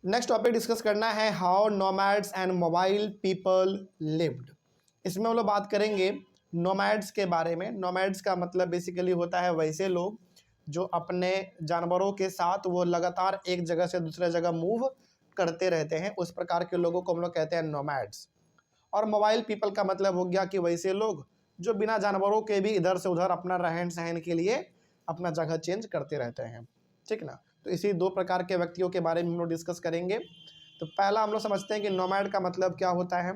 Next topic discuss करना है how nomads and mobile people lived. इसमें हम लोग बात करेंगे नोमैड्स के बारे में। नोमैड्स का मतलब बेसिकली होता है वैसे लोग जो अपने जानवरों के साथ वो लगातार एक जगह से दूसरे जगह मूव करते रहते हैं, उस प्रकार के लोगों को हम लोग कहते हैं नोमैड्स। और मोबाइल पीपल का मतलब हो गया कि वैसे लोग जो बिना जानवरों के भी इधर से उधर अपना रहन सहन के लिए अपना जगह चेंज करते रहते हैं, ठीक ना। तो इसी दो प्रकार के व्यक्तियों के बारे में हम लोग डिस्कस करेंगे। तो पहला हम लोग समझते हैं कि नोमैड का मतलब क्या होता है।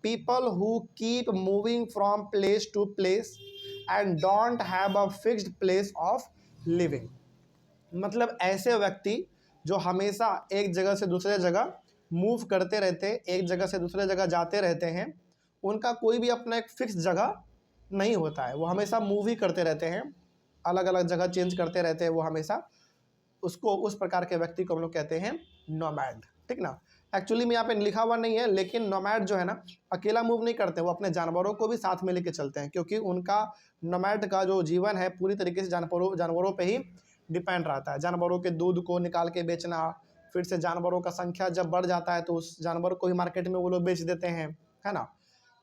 People who keep moving from place to place and don't have a fixed place of living. मतलब ऐसे व्यक्ति जो हमेशा एक जगह से दूसरे जगह मूव करते रहते हैं, एक जगह से दूसरे जगह जाते रहते हैं, उनका कोई भी अपना एक फिक्स जगह नहीं होता है, वो हमेशा मूव ही करते रहते हैं, अलग अलग जगह चेंज करते रहते हैं वो हमेशा। उसको उस प्रकार के व्यक्ति को हम लोग कहते हैं नोमैड, ठीक ना। एक्चुअली में यहाँ पे लिखा हुआ नहीं है, लेकिन नोमैड जो है ना अकेला मूव नहीं करते, वो अपने जानवरों को भी साथ में लेके चलते हैं, क्योंकि उनका नोमैड का जो जीवन है पूरी तरीके से जानवरों पे ही डिपेंड रहता है। जानवरों के दूध को निकाल के बेचना, फिर से जानवरों का संख्या जब बढ़ जाता है तो उस जानवर को ही मार्केट में वो लोग बेच देते हैं, है ना।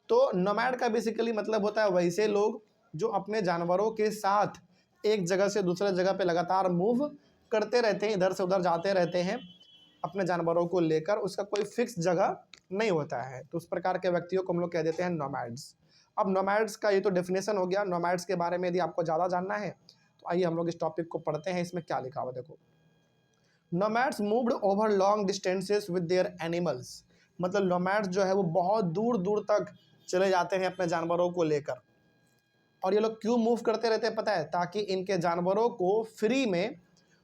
तो नोमैड का बेसिकली मतलब होता है वैसे लोग जो अपने जानवरों के साथ एक जगह से दूसरे जगह पे लगातार मूव करते रहते हैं, इधर से उधर जाते रहते हैं अपने जानवरों को लेकर, उसका कोई फिक्स जगह नहीं होता है। तो उस प्रकार के व्यक्तियों को हम लोग कह देते हैं नोमैड्स। अब नोमैड्स का ये तो डेफिनेशन हो गया। नोमैड्स के बारे में यदि आपको ज़्यादा जानना है तो आइए हम लोग इस टॉपिक को पढ़ते हैं। इसमें क्या लिखा हुआ देखो। Nomads moved over long distances with their animals. मतलब नोमैड्स जो है वो बहुत दूर दूर तक चले जाते हैं अपने जानवरों को लेकर। और ये लोग क्यों मूव करते रहते हैं पता है? ताकि इनके जानवरों को फ्री में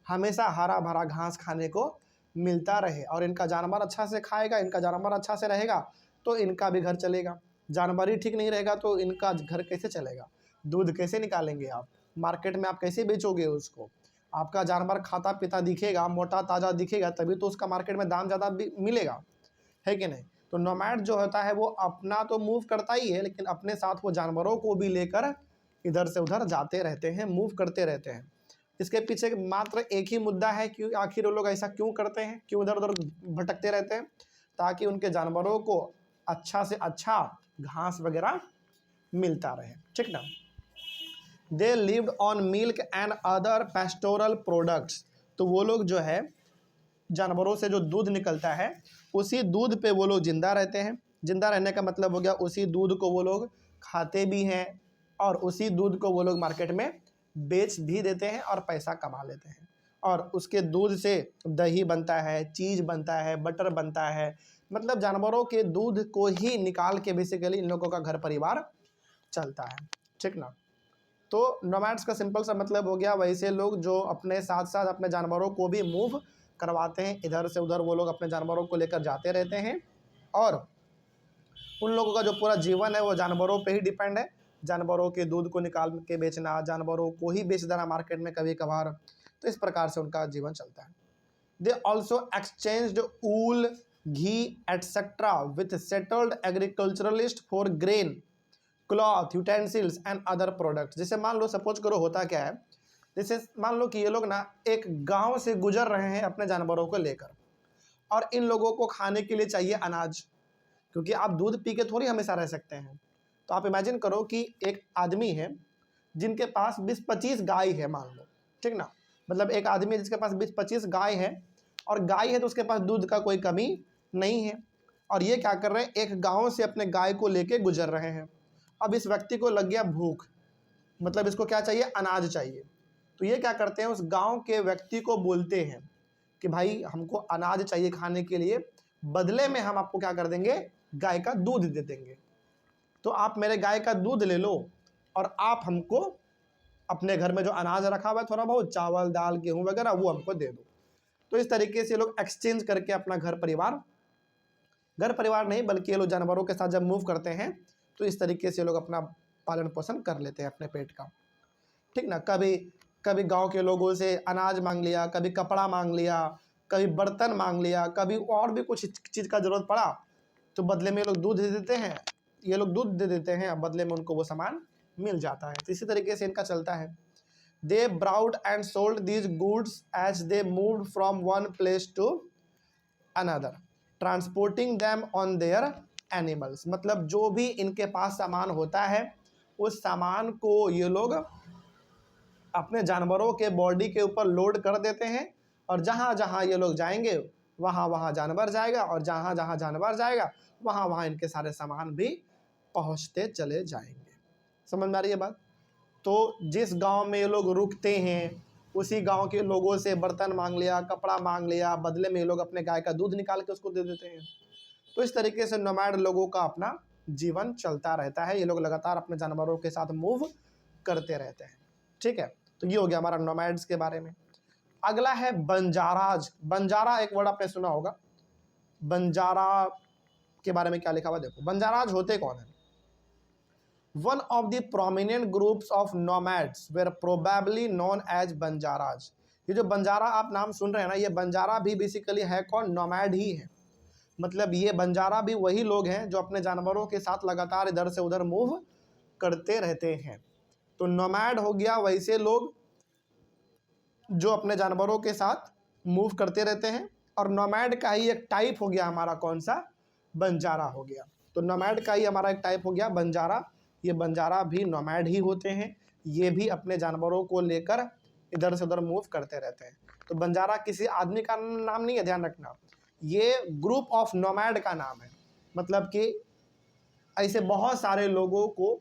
हमेशा हरा भरा घास खाने को मिलता रहे, और इनका जानवर अच्छा से खाएगा, इनका जानवर अच्छा से रहेगा तो इनका भी घर चलेगा। जानवर ही ठीक नहीं रहेगा तो इनका घर कैसे चलेगा? दूध कैसे निकालेंगे आप? मार्केट में आप कैसे बेचोगे उसको? आपका जानवर खाता पीता दिखेगा, मोटा ताज़ा दिखेगा, तभी तो उसका मार्केट में दाम ज़्यादा मिलेगा, है कि नहीं। तो नोमैड जो होता है वो अपना तो मूव करता ही है, लेकिन अपने साथ वो जानवरों को भी लेकर इधर से उधर जाते रहते हैं, मूव करते रहते हैं। इसके पीछे मात्र एक ही मुद्दा है कि आखिर वो लोग ऐसा क्यों करते हैं, क्यों इधर उधर भटकते रहते हैं? ताकि उनके जानवरों को अच्छा से अच्छा घास वगैरह मिलता रहे, ठीक ना। They lived on milk and other pastoral products. तो वो लोग जो है जानवरों से जो दूध निकलता है उसी दूध पे वो लोग जिंदा रहते हैं। जिंदा रहने का मतलब हो गया उसी दूध को वो लोग खाते भी हैं, और उसी दूध को वो लोग मार्केट में बेच भी देते हैं और पैसा कमा लेते हैं। और उसके दूध से दही बनता है, चीज़ बनता है, बटर बनता है। मतलब जानवरों के दूध को ही निकाल के बेसिकली इन लोगों का घर परिवार चलता है, ठीक ना। तो नोमैड्स का सिंपल सा मतलब हो गया वैसे लोग जो अपने साथ साथ अपने जानवरों को भी मूव करवाते हैं, इधर से उधर वो लोग अपने जानवरों को लेकर जाते रहते हैं, और उन लोगों का जो पूरा जीवन है वो जानवरों पे ही डिपेंड है। जानवरों के दूध को निकाल के बेचना, जानवरों को ही बेच देना मार्केट में कभी कभार, तो इस प्रकार से उनका जीवन चलता है। They also exchanged wool, ghee etcetera with settled agriculturalist for grain, cloth, utensils and other products. जैसे मान लो, सपोज करो होता क्या है, जैसे मान लो कि ये लोग ना एक गांव से गुजर रहे हैं अपने जानवरों को लेकर, और इन लोगों को खाने के लिए चाहिए अनाज, क्योंकि आप दूध पी के थोड़ी हमेशा रह सकते हैं। तो आप इमेजिन करो कि एक आदमी है जिनके पास 20-25 गाय है, मान लो, ठीक ना। मतलब एक आदमी है जिसके पास 20-25 गाय है, और गाय है तो उसके पास दूध का कोई कमी नहीं है, और ये क्या कर रहे हैं, एक गांव से अपने गाय को लेके गुजर रहे हैं। अब इस व्यक्ति को लग गया भूख, मतलब इसको क्या चाहिए, अनाज चाहिए। तो ये क्या करते हैं, उस गांव के व्यक्ति को बोलते हैं कि भाई हमको अनाज चाहिए खाने के लिए, बदले में हम आपको क्या कर देंगे, गाय का दूध दे देंगे। तो आप मेरे गाय का दूध ले लो और आप हमको अपने घर में जो अनाज रखा हुआ है थोड़ा बहुत, चावल दाल गेहूं वगैरह, वो हमको दे दो। तो इस तरीके से लोग एक्सचेंज करके अपना घर परिवार नहीं बल्कि ये लोग जानवरों के साथ जब मूव करते हैं तो इस तरीके से लोग अपना पालन पोषण कर लेते हैं अपने पेट का, ठीक ना। कभी कभी गांव के लोगों से अनाज मांग लिया, कभी कपड़ा मांग लिया, कभी बर्तन मांग लिया, कभी और भी कुछ चीज़ का ज़रूरत पड़ा तो बदले में ये लोग दूध दे देते हैं, ये लोग दूध दे देते हैं, बदले में उनको वो सामान मिल जाता है। तो इसी तरीके से इनका चलता है। They brought and sold these goods as they moved from one place to another transporting them on their animals, मतलब जो भी इनके पास सामान होता है उस सामान को ये लोग अपने जानवरों के बॉडी के ऊपर लोड कर देते हैं, और जहाँ जहाँ ये लोग जाएंगे वहाँ वहाँ जानवर जाएगा, और जहाँ जहाँ जानवर जाएगा वहाँ वहाँ इनके सारे सामान भी पहुँचते चले जाएंगे। समझ में आ रही है बात? तो जिस गांव में ये लोग रुकते हैं उसी गांव के लोगों से बर्तन मांग लिया, कपड़ा मांग लिया, बदले में ये लोग अपने गाय का दूध निकाल के उसको दे देते हैं। तो इस तरीके से नोमैड लोगों का अपना जीवन चलता रहता है, ये लोग लगातार अपने जानवरों के साथ मूव करते रहते हैं। ठीक है, तो ये हो गया हमारा नोमैड्स के बारे में। अगला है बंजाराज। बंजारा एक वर्ड आपने सुना होगा। बंजारा के बारे में क्या लिखा हुआ देखो। बंजाराज होते कौन है? One of the prominent groups of nomads were probably known as बंजाराज। ये जो बंजारा आप नाम सुन रहे हैं ना, ये बंजारा भी बेसिकली है कौन? नोमैड ही है। मतलब ये बंजारा भी वही लोग हैं जो अपने जानवरों के साथ लगातार इधर से उधर मूव करते रहते हैं। तो नोमैड हो गया वैसे लोग जो अपने जानवरों के साथ मूव करते रहते हैं, और नोमैड का ही एक टाइप हो गया हमारा कौन सा? बंजारा हो गया। तो नोमैड का ही हमारा एक टाइप हो गया बंजारा। ये बंजारा भी नोमैड ही होते हैं, ये भी अपने जानवरों को लेकर इधर से उधर मूव करते रहते हैं। तो बंजारा किसी आदमी का नाम नहीं है, ध्यान रखना, ये ग्रुप ऑफ नोमैड का नाम है। मतलब कि ऐसे बहुत सारे लोगों को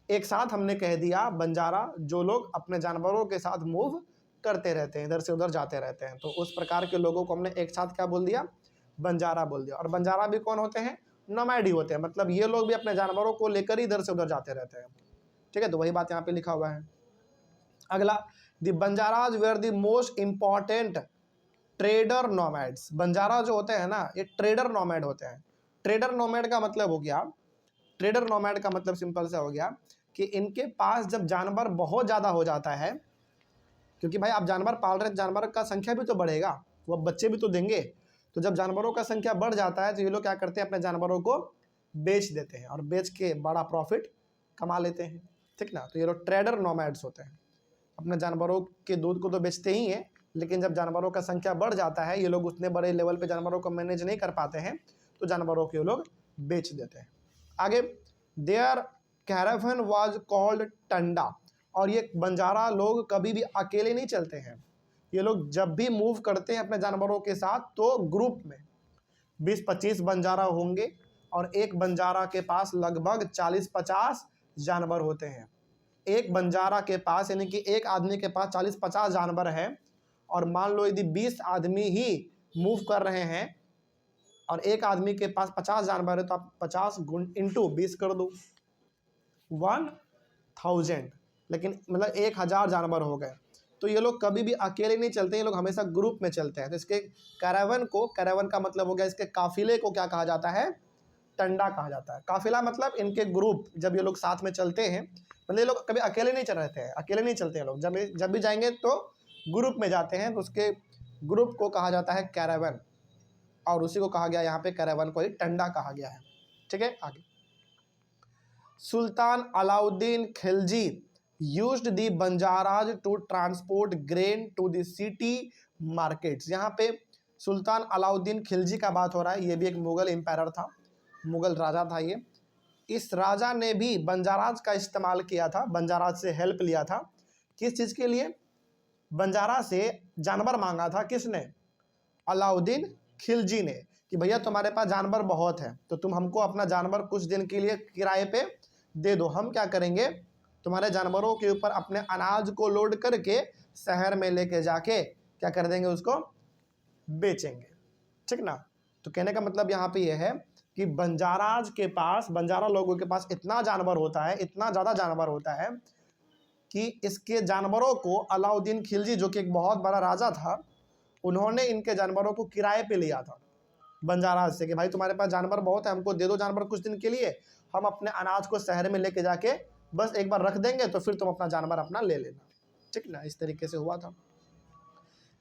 एक साथ हमने कह दिया बंजारा, जो लोग अपने जानवरों के साथ मूव करते रहते हैं, इधर से उधर जाते रहते हैं। तो उस प्रकार के लोगों को हमने एक साथ क्या बोल दिया? बंजारा बोल दिया। और बंजारा भी कौन होते हैं? नोमैड ही होते हैं। मतलब ये लोग भी अपने जानवरों को लेकर ही इधर से उधर जाते रहते हैं। ठीक है, तो वही बात यहाँ पे लिखा हुआ है। अगला, the Banjaras were the most important trader nomads. Banjara जो होते हैं ना, ये ट्रेडर नोमैड होते हैं। ट्रेडर नोमैड का मतलब हो गया, ट्रेडर नोमैड का मतलब सिंपल सा हो गया कि इनके पास जब जानवर बहुत ज़्यादा हो जाता है, क्योंकि भाई आप जानवर पाल रहे हैं, जानवर का संख्या भी तो बढ़ेगा, वो बच्चे भी तो देंगे। तो जब जानवरों का संख्या बढ़ जाता है तो ये लोग क्या करते हैं? अपने जानवरों को बेच देते हैं, और बेच के बड़ा प्रॉफिट कमा लेते हैं। ठीक ना? तो ये लोग ट्रेडर नोमैड्स होते हैं। अपने जानवरों के दूध को तो बेचते ही हैं, लेकिन जब जानवरों का संख्या बढ़ जाता है, ये लोग उतने बड़े लेवल पे जानवरों को मैनेज नहीं कर पाते हैं, तो जानवरों को ये लोग बेच देते हैं। आगे, their caravan was called Tanda. और ये बंजारा लोग कभी भी अकेले नहीं चलते हैं, ये लोग जब भी मूव करते हैं अपने जानवरों के साथ तो ग्रुप में 20-25 बंजारा होंगे, और एक बंजारा के पास लगभग 40-50 जानवर होते हैं। एक बंजारा के पास, यानी कि एक आदमी के पास 40-50 जानवर है, और मान लो यदि 20 आदमी ही मूव कर रहे हैं और एक आदमी के पास 50 जानवर है, तो आप 50 इंटू 20 कर दो, 1000, लेकिन मतलब 1000 जानवर हो गए। तो ये लोग कभी भी अकेले नहीं चलते, ये लोग हमेशा ग्रुप में चलते हैं। तो इसके कैरावन को, कैरावन का मतलब हो गया, इसके काफिले को क्या कहा जाता है? टंडा कहा जाता है। काफिला मतलब इनके ग्रुप, जब ये लोग साथ में चलते हैं, मतलब ये लोग कभी अकेले नहीं चल रहते हैं, अकेले नहीं चलते हैं लोग, जब भी जाएंगे तो ग्रुप में जाते हैं, तो उसके ग्रुप को कहा जाता है कैरावन, और उसी को कहा गया यहाँ पे, कैरावन को ही टंडा कहा गया है। ठीक है, आगे, सुल्तान Alauddin Khilji used the Banjaras to transport grain to the city markets. यहाँ पे सुल्तान अलाउद्दीन खिलजी का बात हो रहा है। ये भी एक मुगल एम्पायर था, मुगल राजा था ये। इस राजा ने भी बंजाराज का इस्तेमाल किया था, बंजाराज से हेल्प लिया था। किस चीज़ के लिए? बंजारा से जानवर मांगा था। किसने? अलाउद्दीन खिलजी ने, कि भैया तुम्हारे पास जानवर बहुत है, तो तुम हमको अपना जानवर कुछ दिन के लिए किराए पे दे दो। हम क्या करेंगे? तुम्हारे जानवरों के ऊपर अपने अनाज को लोड करके शहर में लेके जाके क्या कर देंगे? उसको बेचेंगे। ठीक ना? तो कहने का मतलब यहाँ पे यह है कि बंजाराज के पास, बंजारा लोगों के पास इतना जानवर होता है, इतना ज़्यादा जानवर होता है कि इसके जानवरों को अलाउद्दीन खिलजी, जो कि एक बहुत बड़ा राजा था, उन्होंने इनके जानवरों को किराए पे लिया था बंजाराज से, कि भाई तुम्हारे पास जानवर बहुत है, हमको दे दो जानवर कुछ दिन के लिए, हम अपने अनाज को शहर में लेके जाके बस एक बार रख देंगे, तो फिर तुम अपना जानवर अपना ले लेना। ठीक ना? इस तरीके से हुआ था।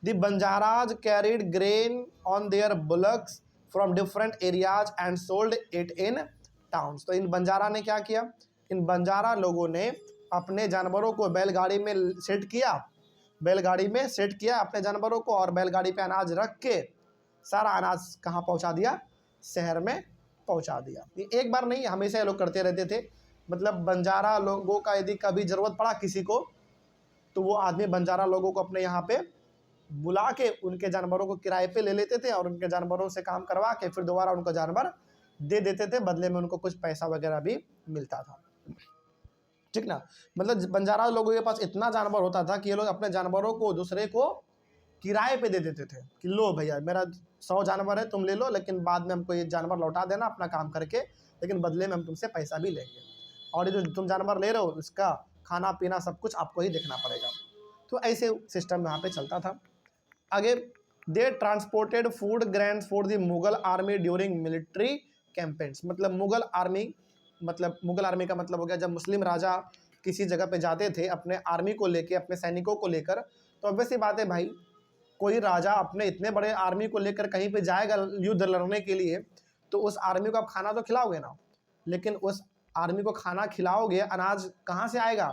The Banjaras carried grain on their bullocks from different areas and sold it in towns. तो इन बंजारा ने क्या किया? इन बंजारा लोगों ने अपने जानवरों को बैलगाड़ी में सेट किया, बैलगाड़ी में सेट किया अपने जानवरों को, और बैलगाड़ी पे अनाज रख के सारा अनाज कहाँ पहुँचा दिया, शहर में पहुँचा दिया। ये एक बार नहीं, हमेशा ये लोग करते रहते थे। मतलब बंजारा लोगों का यदि कभी ज़रूरत पड़ा किसी को, तो वो आदमी बंजारा लोगों को अपने यहाँ पे बुला के उनके जानवरों को किराए पे ले लेते थे और उनके जानवरों से काम करवा के फिर दोबारा उनको जानवर दे देते थे, बदले में उनको कुछ पैसा वगैरह भी मिलता था, ठीक ना। मतलब बंजारा लोगों के पास इतना जानवर होता था कि ये लोग अपने जानवरों को दूसरे को किराए पे दे देते थे कि लो भैया मेरा 100 जानवर है, तुम ले लो, लेकिन बाद में हमको ये जानवर लौटा देना अपना काम करके, लेकिन बदले में हम तुमसे पैसा भी लेंगे, और ये जो तुम जानवर ले रहे हो इसका खाना पीना सब कुछ आपको ही देखना पड़ेगा। तो ऐसे सिस्टम यहाँ पे चलता था। आगे, they transported food grains for the Mughal army during military campaigns. मतलब मुगल आर्मी का मतलब हो गया जब मुस्लिम राजा किसी जगह पे जाते थे अपने आर्मी को लेके, अपने सैनिकों को लेकर, तो ऑब्वियस सी बात है भाई, कोई राजा अपने इतने बड़े आर्मी को लेकर कहीं पे जाएगा युद्ध लड़ने के लिए, तो उस आर्मी को आप खाना तो खिलाओगे ना, लेकिन उस आर्मी को खाना खिलाओगे, अनाज कहाँ से आएगा,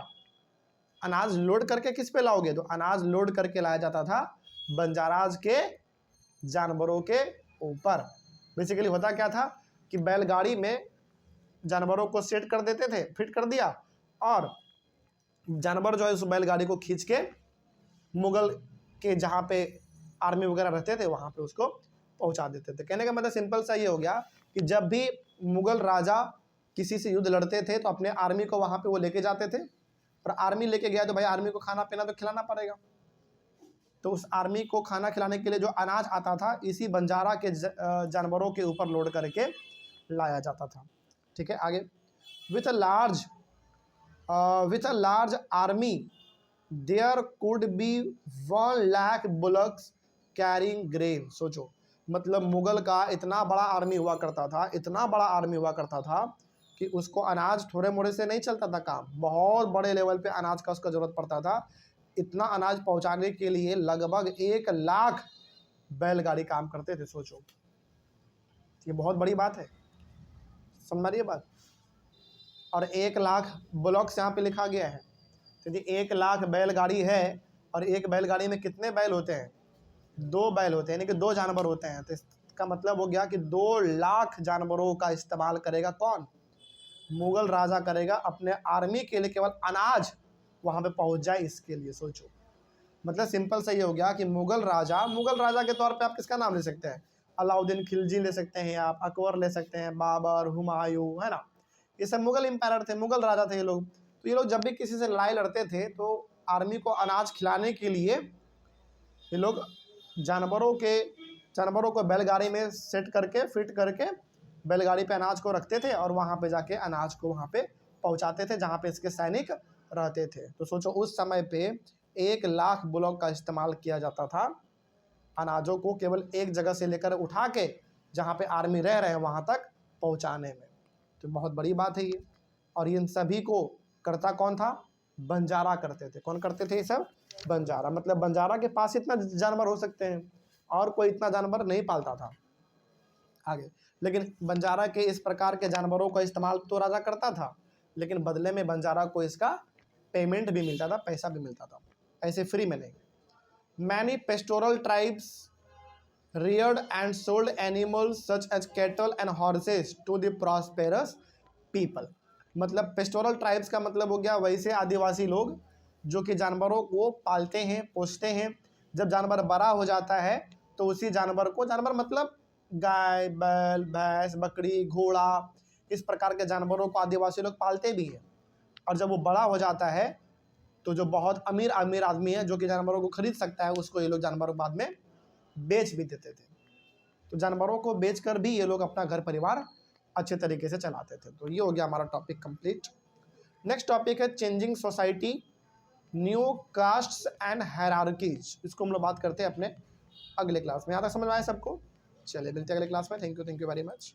अनाज लोड करके किस पे लाओगे, तो अनाज लोड करके लाया जाता था बंजाराज के जानवरों के ऊपर। बेसिकली होता क्या था कि बैलगाड़ी में जानवरों को सेट कर देते थे, फिट कर दिया, और जानवर जो है उस बैलगाड़ी को खींच के मुगल के जहाँ पे आर्मी वगैरह रहते थे वहाँ पे उसको पहुँचा देते थे। कहने का मतलब सिंपल सा ये हो गया कि जब भी मुगल राजा किसी से युद्ध लड़ते थे तो अपने आर्मी को वहाँ पे वो लेके जाते थे, और आर्मी लेके गया तो भाई आर्मी को खाना पीना तो खिलाना पड़ेगा, तो उस आर्मी को खाना खिलाने के लिए जो अनाज आता था इसी बंजारा के जानवरों के ऊपर लोड करके लाया जाता था, ठीक है। आगे, with a large army there could be 1 lakh bullocks carrying grain. सोचो, मतलब मुगल का इतना बड़ा आर्मी हुआ करता था, इतना बड़ा आर्मी हुआ करता था कि उसको अनाज थोड़े मोड़े से नहीं चलता था काम, बहुत बड़े लेवल पे अनाज का उसका ज़रूरत पड़ता था। इतना अनाज पहुंचाने के लिए लगभग 1 लाख बैलगाड़ी काम करते थे। सोचो, ये बहुत बड़ी बात है, समझ रही है बात। और 1 लाख ब्लॉक्स यहाँ पे लिखा गया है, तो यदि 1 लाख बैलगाड़ी है और एक बैलगाड़ी में कितने बैल होते हैं, 2 बैल होते हैं, यानी कि 2 जानवर होते हैं, तो इसका मतलब हो गया कि 2 लाख जानवरों का इस्तेमाल करेगा कौन, मुगल राजा करेगा अपने आर्मी के लिए, केवल अनाज वहाँ पे पहुँच जाए इसके लिए। सोचो, मतलब सिंपल सा ये हो गया कि मुगल राजा के तौर पे आप किसका नाम ले सकते हैं, अलाउद्दीन खिलजी ले सकते हैं, आप अकबर ले सकते हैं, बाबर, हुमायूं, है ना, ये सब मुगल एम्पायर थे, मुगल राजा थे ये लोग। तो ये लोग जब भी किसी से लड़ाई लड़ते थे तो आर्मी को अनाज खिलाने के लिए ये लोग जानवरों को बैलगाड़ी में सेट करके फिट करके बैलगाड़ी पे अनाज को रखते थे और वहाँ पे जाके अनाज को वहाँ पे पहुँचाते थे जहाँ पे इसके सैनिक रहते थे। तो सोचो, उस समय पे 1 लाख ब्लॉक का इस्तेमाल किया जाता था अनाजों को केवल एक जगह से लेकर उठा के जहाँ पे आर्मी रह रहे हैं वहाँ तक पहुँचाने में। तो बहुत बड़ी बात है ये, और इन सभी को करता कौन था, बंजारा करते थे। कौन करते थे ये सब, बंजारा। मतलब बंजारा के पास इतना जानवर हो सकते हैं और कोई इतना जानवर नहीं पालता था आगे, लेकिन बंजारा के इस प्रकार के जानवरों का इस्तेमाल तो राजा करता था, लेकिन बदले में बंजारा को इसका पेमेंट भी मिलता था, पैसा भी मिलता था, ऐसे फ्री में नहीं। Many pastoral tribes reared and sold animals such as cattle and horses to the prosperous people। मतलब पेस्टोरल ट्राइब्स का मतलब हो गया वैसे आदिवासी लोग जो कि जानवरों को पालते हैं, पोसते हैं। जब जानवर बड़ा हो जाता है तो उसी जानवर मतलब गाय, बैल, भैंस, बकरी, घोड़ा, इस प्रकार के जानवरों को आदिवासी लोग पालते भी हैं। और जब वो बड़ा हो जाता है तो जो बहुत अमीर आदमी है जो कि जानवरों को खरीद सकता है, उसको ये लोग जानवरों बाद में बेच भी देते थे। तो जानवरों को बेचकर भी ये लोग अपना घर परिवार अच्छे तरीके से चलाते थे। तो ये हो गया हमारा टॉपिक कंप्लीट। नेक्स्ट टॉपिक है changing society, new castes and hierarchies. इसको हम लोग बात करते हैं अपने अगले क्लास में। यहाँ तक समझ में आया सबको? चलिए मिलते हैं अगले क्लास में। Thank you very much.